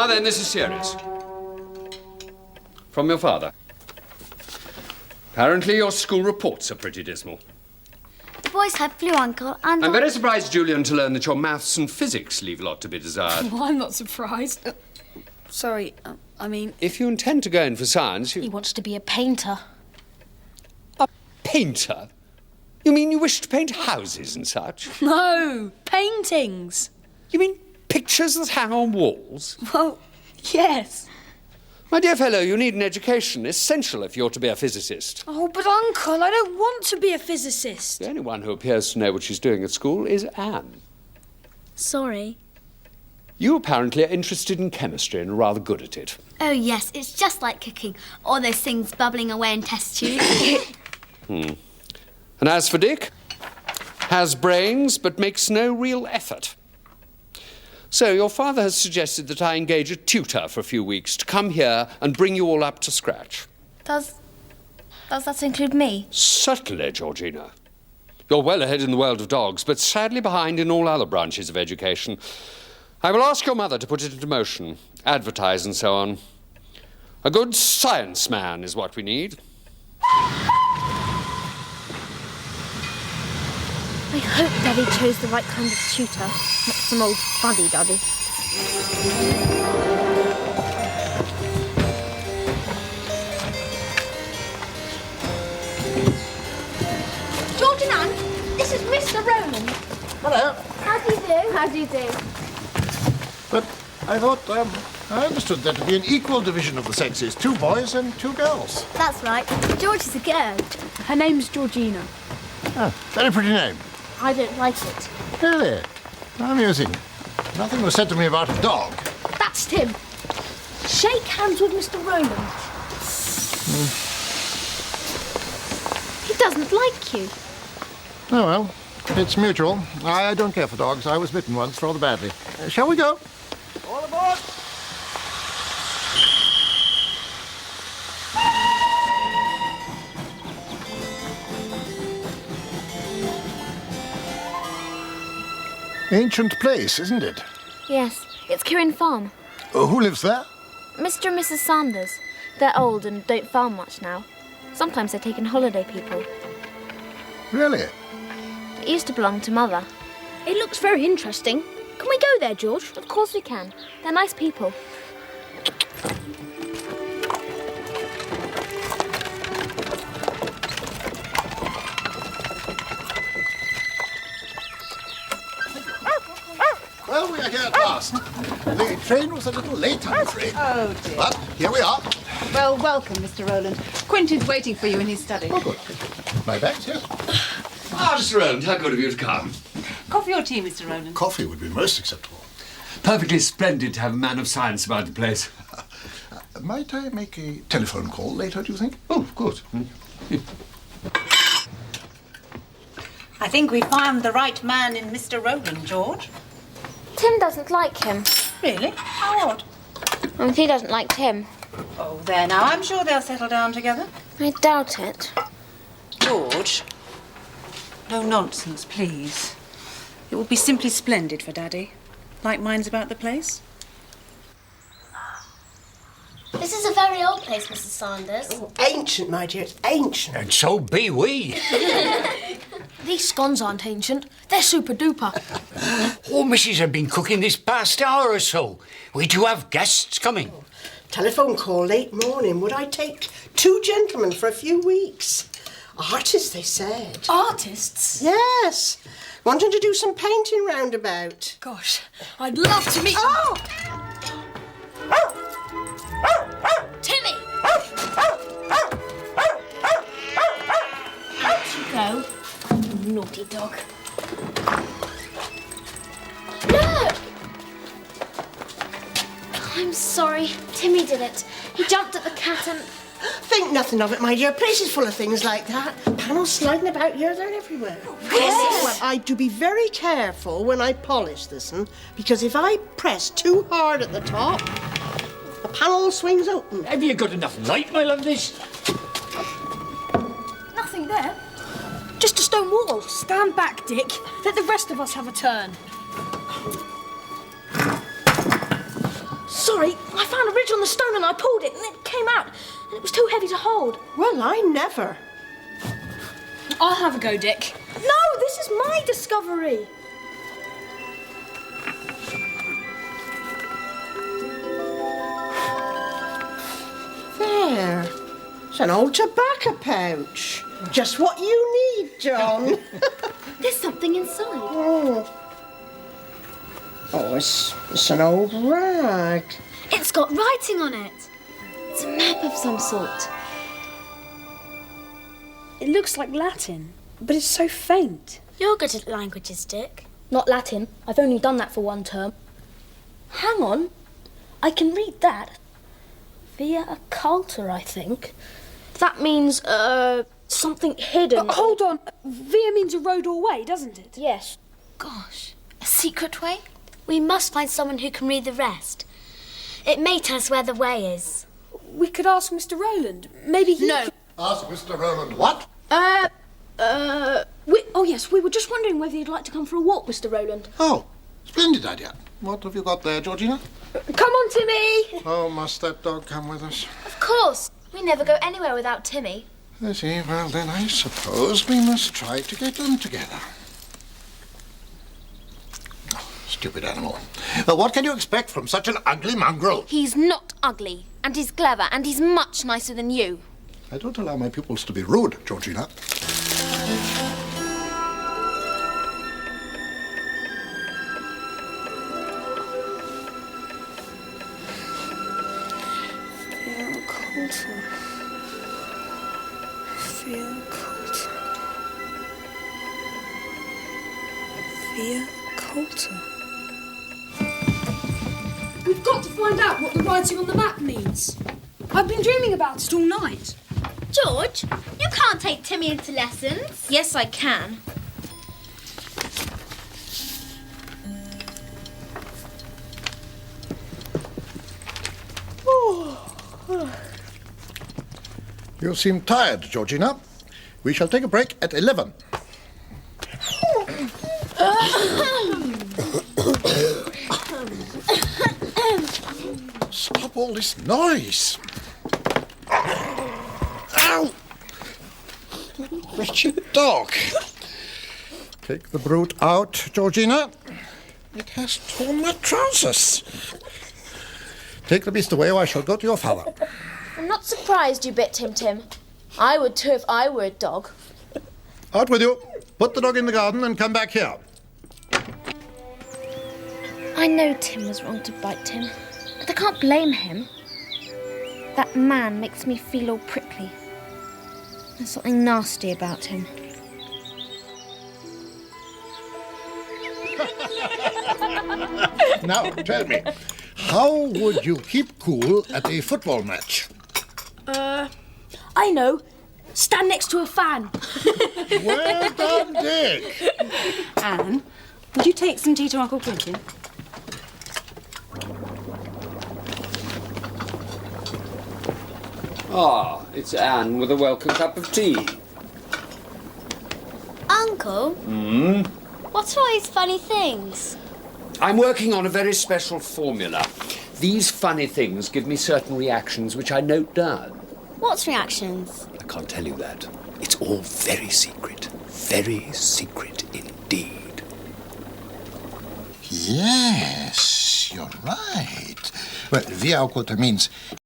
Now then, this is serious. From your father. Apparently your school reports are pretty dismal. The boys had flu, Uncle, and... I'm very surprised, Julian, to learn that your maths and physics leave a lot to be desired. Well, I'm not surprised. Sorry, I mean... If you intend to go in for science, He wants to be a painter. A painter? You mean you wish to paint houses and such? No, paintings. You mean pictures that hang on walls? Well, yes. My dear fellow, you need an education, essential if you're to be a physicist. Oh, but Uncle, I don't want to be a physicist. The only one who appears to know what she's doing at school is Anne. Sorry. You apparently are interested in chemistry and are rather good at it. Oh, yes, it's just like cooking. All those things bubbling away in test tubes. And as for Dick, has brains but makes no real effort. So your father has suggested that I engage a tutor for a few weeks to come here and bring you all up to scratch. Does that include me? Certainly, Georgina. You're well ahead in the world of dogs, but sadly behind in all other branches of education. I will ask your mother to put it into motion, advertise and so on. A good science man is what we need. I hope Daddy chose the right kind of tutor, not some old fuddy-duddy. George and Anne, this is Mr. Rowland. Hello. How do you do? How do you do? But I thought, I understood there to be an equal division of the sexes, 2 boys and 2 girls. That's right. George is a girl. Her name's Georgina. Ah, very pretty name. I don't like it. Really? How amusing. Nothing was said to me about a dog. That's Tim. Shake hands with Mr. Rowland. He doesn't like you. Oh, well, it's mutual. I don't care for dogs. I was bitten once rather badly. Shall we go? All aboard! Ancient place, isn't it? Yes, it's Kirin Farm. Who lives there? Mr. and Mrs. Sanders. They're old and don't farm much now. Sometimes they're taking holiday people. Really? It used to belong to Mother. It looks very interesting. Can we go there, George? Of course we can. They're nice people. Well, we are here at last. The train was a little late, I'm afraid. Oh, dear. But here we are. Well, welcome, Mr. Rowland. Quentin's waiting for you in his study. Oh, good. My bag's here. Ah, Mr. Rowland, how good of you to come. Coffee or tea, Mr. Rowland? Coffee would be most acceptable. Perfectly splendid to have a man of science about the place. Might I make a telephone call later, do you think? Oh, of course. I think we found the right man in Mr. Rowland, George. Tim doesn't like him. Really? How odd. And he doesn't like Tim. Oh, there now. I'm sure they'll settle down together. I doubt it. George. No nonsense, please. It will be simply splendid for Daddy. Like mine's about the place. This is a very old place, Mrs. Sanders. Oh, ancient, my dear, it's ancient. And so be we. These scones aren't ancient. They're super duper. Oh, Mrs. have been cooking this past hour or so. We do have guests coming. Telephone call late morning. Would I take 2 gentlemen for a few weeks? Artists, they said. Artists? Yes. Wanting to do some painting roundabout. Gosh, I'd love to meet... Oh! Timmy! Out you go. Naughty dog. No! I'm sorry. Timmy did it. He jumped at the cat and... Think nothing of it, my dear. Places full of things like that. Panels sliding about here, they're everywhere. Yes. Well, I do be very careful when I polish this one, because if I press too hard at the top, the panel swings open. Have you got enough light, my loveliness? Nothing there. Just a stone wall. Stand back, Dick. Let the rest of us have a turn. Sorry, I found a ridge on the stone and I pulled it and it came out. And it was too heavy to hold. Well, I never. I'll have a go, Dick. No, this is my discovery. There. It's an old tobacco pouch. Just what you need, John. There's something inside. Oh, it's an old rag. It's got writing on it. It's a map of some sort. It looks like Latin, but it's so faint. You're good at languages, Dick. Not Latin. I've only done that for one term. Hang on. I can read that. Via occulta, I think. That means, something hidden. Hold on. Via means a road or way, doesn't it? Yes. Gosh. A secret way? We must find someone who can read the rest. It may tell us where the way is. We could ask Mr. Rowland. Maybe he... No. Ask Mr. Rowland what? Yes, we were just wondering whether you'd like to come for a walk, Mr. Rowland. Oh, splendid idea. What have you got there, Georgina? Come on, Timmy! Oh, must that dog come with us? Of course. We never go anywhere without Timmy. I see. Well, then I suppose we must try to get them together. Oh, stupid animal. Well, what can you expect from such an ugly mongrel? He's not ugly, and he's clever, and he's much nicer than you. I don't allow my pupils to be rude, Georgina. Via Coulter. We've got to find out what the writing on the map means. I've been dreaming about it all night. George, you can't take Timmy into lessons. Yes, I can. You seem tired, Georgina. We shall take a break at 11. Stop all this noise. Ow! Wretched dog. Take the brute out, Georgina. It has torn my trousers. Take the beast away or I shall go to your father. I'm not surprised you bit Tim Tim. I would too if I were a dog. Out with you. Put the dog in the garden and come back here. I know Tim was wrong to bite him, but I can't blame him. That man makes me feel all prickly. There's something nasty about him. Now, tell me, how would you keep cool at a football match? I know. Stand next to a fan. Well done, Dick. Anne, would you take some tea to Uncle Quentin? Ah, it's Anne with a welcome cup of tea. Uncle? What are all these funny things? I'm working on a very special formula. These funny things give me certain reactions which I note down. What's reactions? I can't tell you that. It's all very secret. Very secret indeed. Yes, you're right. Well, via occulta means